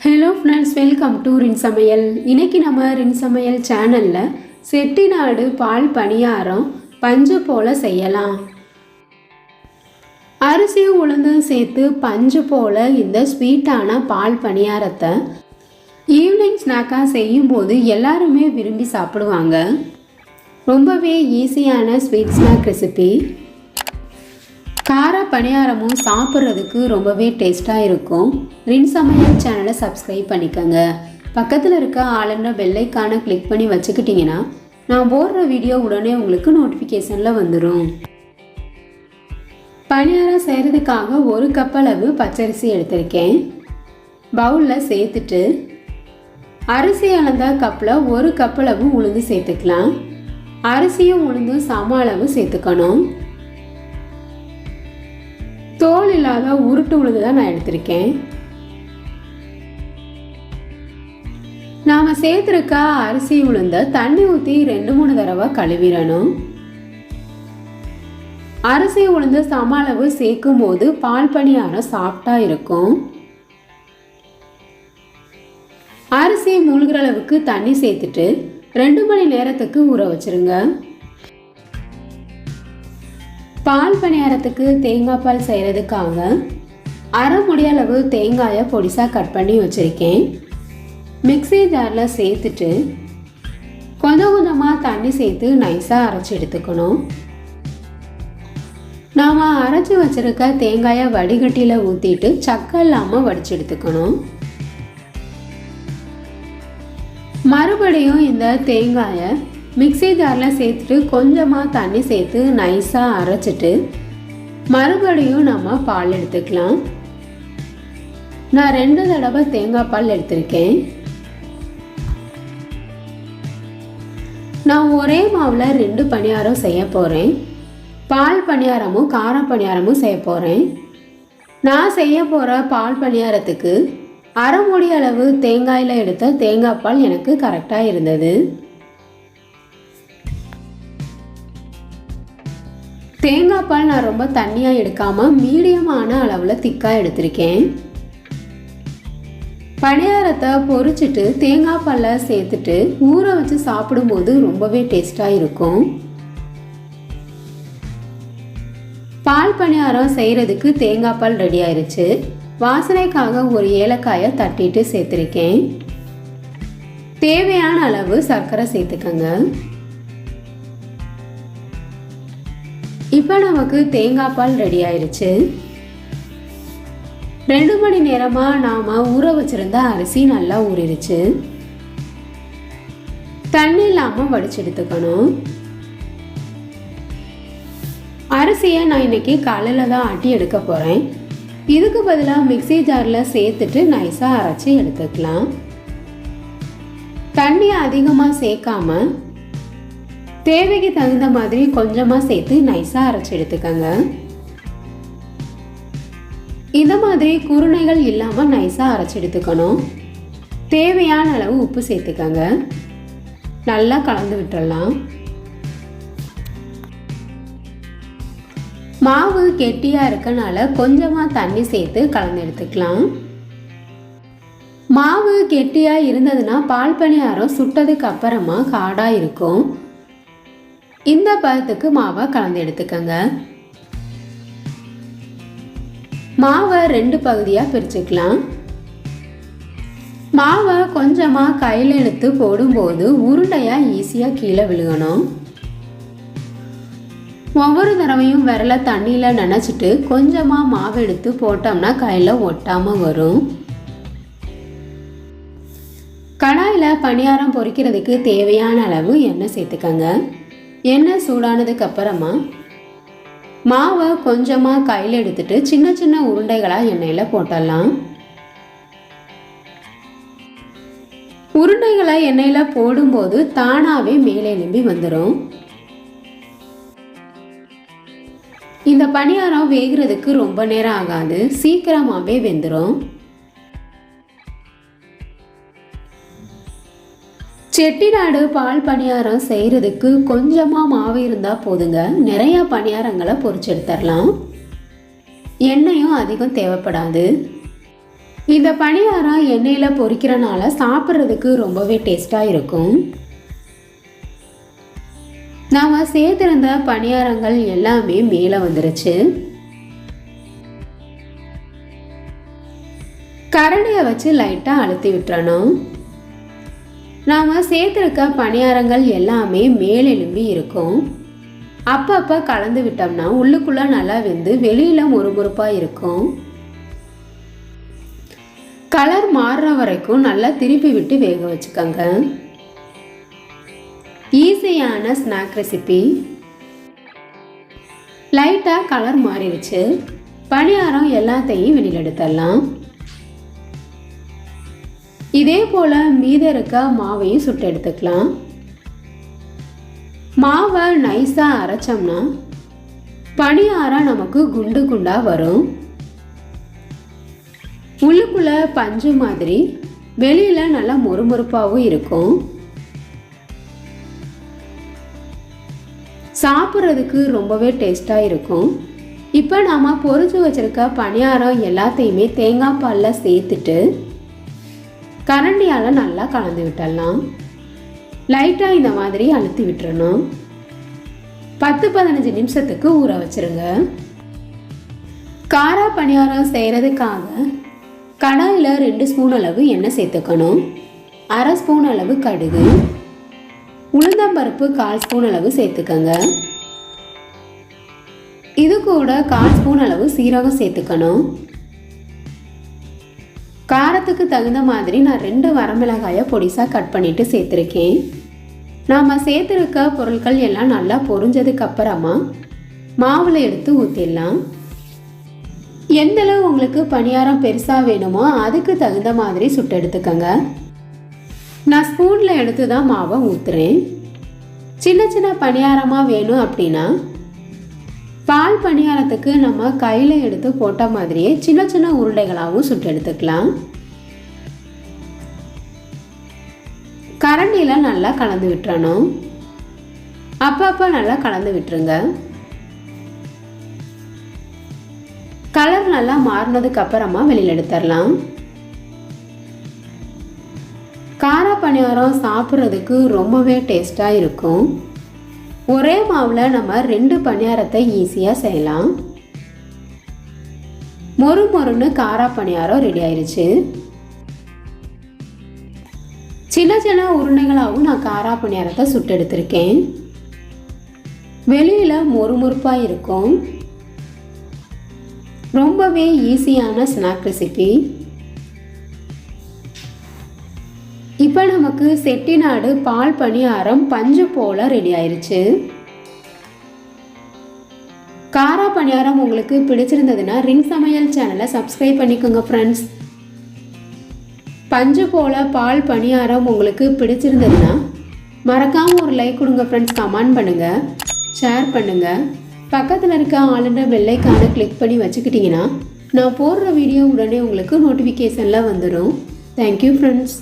Hello friends, welcome to ரின் சமையல். இன்றைக்கி நம்ம ரின் சமையல் சேனலில் செட்டிநாடு பால் பணியாரம் பஞ்சு போல் செய்யலாம். அரிசியும் உளுந்தும் சேர்த்து பஞ்சு போல் இந்த ஸ்வீட்டான பால் பணியாரத்தை ஈவினிங் ஸ்நாக்காக செய்யும்போது எல்லாருமே விரும்பி சாப்பிடுவாங்க. ரொம்பவே ஈஸியான ஸ்வீட் ஸ்நாக் ரெசிபி. கார பணியாரமும் சாப்பிட்றதுக்கு ரொம்பவே டேஸ்ட்டாக இருக்கும். ரின் சமையல் சேனலை சப்ஸ்கிரைப் பண்ணிக்கோங்க. பக்கத்தில் இருக்க ஆளுன்ற பெல்லைக்கான கிளிக் பண்ணி வச்சுக்கிட்டிங்கன்னா நான் போடுற வீடியோ உடனே உங்களுக்கு நோட்டிஃபிகேஷனில் வந்துடும். பணியாரம் செய்கிறதுக்காக 1 கப் அளவு பச்சரிசி எடுத்திருக்கேன். பவுலில் சேர்த்துட்டு அரிசி அளந்த கப்பில் 1 கப் அளவு உளுந்து சேர்த்துக்கலாம். அரிசியும் உளுந்தும் சம அளவு சேர்த்துக்கணும். தோல் இல்லாத உருட்டு உளுந்து தான் நான் எடுத்திருக்கேன். நாம் சேர்த்துருக்க அரிசி உளுந்த தண்ணி ஊற்றி 2-3 தடவை கழுவிடணும். அரிசி உளுந்து சம அளவு சேர்க்கும் போது பால் பணியாரம் சாஃப்டாக இருக்கும். அரிசி மூழ்கிற அளவுக்கு தண்ணி சேர்த்துட்டு 2 மணி நேரத்துக்கு ஊற வச்சிருங்க. பால் பணியாரத்துக்கு தேங்காய் பால் செய்கிறதுக்காக அரை முடி அளவு தேங்காயை பொடிசாக கட் பண்ணி வச்சுருக்கேன். மிக்ஸி ஜாரில் சேர்த்துட்டு கொஞ்சம் கொஞ்சமாக தண்ணி சேர்த்து நைஸாக அரைச்சி எடுத்துக்கணும். நாம் அரைச்சி வச்சுருக்க தேங்காயை வடிகட்டியில் ஊற்றிட்டு சக்கை இல்லாமல் வடித்து எடுத்துக்கணும். மறுபடியும் இந்த தேங்காயை மிக்ஸி ஜாரில் சேர்த்துட்டு கொஞ்சமாக தண்ணி சேர்த்து நைஸாக அரைச்சிட்டு மறுபடியும் நம்ம பால் எடுத்துக்கலாம். நான் 2 தடவை தேங்காய் பால் எடுத்திருக்கேன். நான் ஒரே மாவில் 2 பணியாரம் செய்ய போகிறேன். பால் பணியாரமும் கார பணியாரமும் செய்ய போகிறேன். நான் செய்ய போகிற பால் பணியாரத்துக்கு அரை மூடி அளவு தேங்காயில் எடுத்த தேங்காய் பால் எனக்கு கரெக்டாக இருந்தது. தேங்காய் பால் நான் ரொம்ப தண்ணியாக எடுக்காமல் மீடியமான அளவில் திக்காக எடுத்திருக்கேன். பணியாரத்தை பொரிச்சிட்டு தேங்காய் பாலை சேர்த்துட்டு ஊற வச்சு சாப்பிடும்போது ரொம்பவே டேஸ்டாக இருக்கும். பால் பணியாரம் செய்கிறதுக்கு தேங்காய் பால் ரெடி ஆயிடுச்சு. வாசனைக்காக ஒரு ஏலக்காயை தட்டிட்டு சேர்த்துருக்கேன். தேவையான அளவு சர்க்கரை சேர்த்துக்கங்க. இப்போ நமக்கு தேங்காய் பால் ரெடி ஆயிடுச்சு. 2 மணி நேரமாக நாம் ஊற வச்சுருந்த அரிசி நல்லா ஊறிடுச்சு. தண்ணி இல்லாமல் வடிச்சு எடுத்துக்கணும். அரிசியை நான் இன்னைக்கு காலையில் தான் ஆட்டி எடுக்க போகிறேன். இதுக்கு பதிலாக மிக்ஸி ஜாரில் சேர்த்துட்டு நைஸாக அரைச்சி எடுத்துக்கலாம். தண்ணி அதிகமாக சேர்க்காம தேவைக்கு தகுந்த மாதிரி கொஞ்சமாக சேர்த்து நைஸாக அரைச்சி எடுத்துக்கோங்க. இந்த மாதிரி குருணைகள் இல்லாமல் நைஸாக அரைச்சி எடுத்துக்கணும். தேவையான அளவு உப்பு சேர்த்துக்கோங்க. நல்லா கலந்து விட்டுறலாம். மாவு கெட்டியாக இருக்கனால கொஞ்சமாக தண்ணி சேர்த்து கலந்து எடுத்துக்கலாம். மாவு கெட்டியாக இருந்ததுன்னா பால் பணியாரம் சுட்டதுக்கு அப்புறமா காடாக இருக்கும். இந்த பதத்துக்கு மாவை கலந்து எடுத்துக்கங்க. மாவை 2 பகுதியாக பிரிச்சுக்கலாம். மாவை கொஞ்சமாக கையில் எடுத்து போடும்போது உருண்டையாக ஈஸியாக கீழே விழுகணும். ஒவ்வொரு தடவையும் விரலை தண்ணியில் நனைச்சிட்டு கொஞ்சமாக மாவு எடுத்து போட்டோம்னா கையில் ஒட்டாமல் வரும். கடாயில் பணியாரம் பொரிக்கிறதுக்கு தேவையான அளவு எண்ணெய் சேர்த்துக்கங்க. எண்ணெய் சூடானதுக்கு அப்புறமா மாவை கொஞ்சமாக கையில் எடுத்துட்டு சின்ன சின்ன உருண்டைகளாக எண்ணெயில் போட்டுடலாம். உருண்டைகளை எண்ணெயில் போடும்போது தானாகவே மேலே எழும்பி வந்துடும். இந்த பணியாரம் வேகிறதுக்கு ரொம்ப நேரம் ஆகாது, சீக்கிரமாகவே வெந்துடும். செட்டிநாடு பால் பணியாரம் செய்கிறதுக்கு கொஞ்சமாக மாவு இருந்தால் போதுங்க. நிறையா பணியாரங்களை பொரிச்சு எடுத்துடலாம். எண்ணெயும் அதிகம் தேவைப்படாது. இந்த பணியாரம் எண்ணெயில் பொரிக்கிறனால சாப்பிட்றதுக்கு ரொம்பவே டேஸ்ட்டாக இருக்கும். நாம் சேர்த்திருந்த பணியாரங்கள் எல்லாமே மேலே வந்துருச்சு. கரண்டியை வச்சு லைட்டாக அழுத்தி விட்டுறணும். நாம் சேர்த்துருக்க பணியாரங்கள் எல்லாமே மேலெலும்பி இருக்கும். அப்பப்போ கலந்து விட்டோம்னா உள்ளுக்குள்ளே நல்லா வெந்து வெளியில் முறுமுறுப்பாக இருக்கும். கலர் மாறுற வரைக்கும் நல்லா திருப்பி விட்டு வேக வச்சுக்கோங்க. ஈஸியான ஸ்நாக் ரெசிபி. லைட்டாக கலர் மாறிடுச்சு. பணியாரம் எல்லாத்தையும் வெளியில் எடுத்துடலாம். இதே போல் மீத இருக்க மாவையும் சுட்டு எடுத்துக்கலாம். மாவை நைஸாக அரைச்சோம்னா பணியாரம் நமக்கு குண்டு குண்டாக வரும். உள்ளுக்குள்ளே பஞ்சு மாதிரி வெளியில் நல்லா மொறுமொறுப்பாகவும் இருக்கும். சாப்பிட்றதுக்கு ரொம்பவே டேஸ்ட்டாக இருக்கும். இப்போ நாம் பொரிச்சு வச்சுருக்க பணியாரம் எல்லாத்தையுமே தேங்காய் பாலில் சேர்த்துட்டு கரண்டியால் நல்லா கலந்து விட்டுடலாம். லைட்டாக இந்த மாதிரி அழுத்தி விட்டுறணும். 10-15 நிமிஷத்துக்கு ஊற வச்சுருங்க. காரா பணியாரம் செய்கிறதுக்காக கடாயில் 2 ஸ்பூன் அளவு எண்ணெய் சேர்த்துக்கணும். 1/2 ஸ்பூன் அளவு கடுகு, உளுந்தம்பருப்பு 1/4 ஸ்பூன் அளவு சேர்த்துக்கங்க. இது கூட 1/4 ஸ்பூன் அளவு சீரகம் சேர்த்துக்கணும். காரத்துக்கு தகுந்த மாதிரி நான் 2 வரமிளகாயை பொடிசாக கட் பண்ணிவிட்டு சேர்த்துருக்கேன். நாம் சேர்த்துருக்க பொருட்கள் எல்லாம் நல்லா பொரிஞ்சதுக்கு அப்புறமா மாவில் எடுத்து ஊற்றிடலாம். எந்தளவு உங்களுக்கு பணியாரம் பெருசாக வேணுமோ அதுக்கு தகுந்த மாதிரி சுட்டு எடுத்துக்கோங்க. நான் ஸ்பூனில் எடுத்து தான் மாவை ஊற்றுறேன். சின்ன சின்ன பணியாரமாக வேணும் அப்படின்னா பால் பணியாரத்துக்கு நம்ம கையில் எடுத்து போட்ட மாதிரியே சின்ன சின்ன உருண்டைகளாகவும் சுட்டு எடுத்துக்கலாம். கரண்டியில் நல்லா கலந்து விட்டுறணும். அப்பப்போ நல்லா கலந்து விட்டுருங்க. கலர் நல்லா மாறினதுக்கு அப்புறமா வெளியில் எடுத்துடலாம். காரா பணியாரம் சாப்பிட்றதுக்கு ரொம்பவே டேஸ்ட்டாக இருக்கும். ஒரே மாவில் நம்ம 2 பணியாரத்தை ஈஸியாக செய்யலாம். மொறு மொறுன்னு காரா பணியாரம் ரெடி ஆயிடுச்சு. சின்ன சின்ன உருண்டைகளாகவும் நான் காரா பணியாரத்தை சுட்டு எடுத்திருக்கேன். வெளியில் மொறுமொறுப்பாக இருக்கும். ரொம்பவே ஈஸியான ஸ்நாக் ரெசிபி. இப்போ நமக்கு செட்டிநாடு பால் பணியாரம் பஞ்சு போல் ரெடி ஆயிடுச்சு. காரா பணியாரம் உங்களுக்கு பிடிச்சிருந்ததுன்னா ரின் சமையல் சேனலை சப்ஸ்கிரைப் பண்ணிக்கோங்க ஃப்ரெண்ட்ஸ். பஞ்சு போல் பால் பணியாரம் உங்களுக்கு பிடிச்சிருந்ததுன்னா மறக்காமல் ஒரு லைக் கொடுங்க ஃப்ரெண்ட்ஸ். கமெண்ட் பண்ணுங்கள், ஷேர் பண்ணுங்கள். பக்கத்தில் இருக்க ஆளுன்ற பெல்லைக்கான கிளிக் பண்ணி வச்சுக்கிட்டிங்கன்னா நான் போடுற வீடியோ உடனே உங்களுக்கு நோட்டிஃபிகேஷனில் வந்துடும். Thank you friends.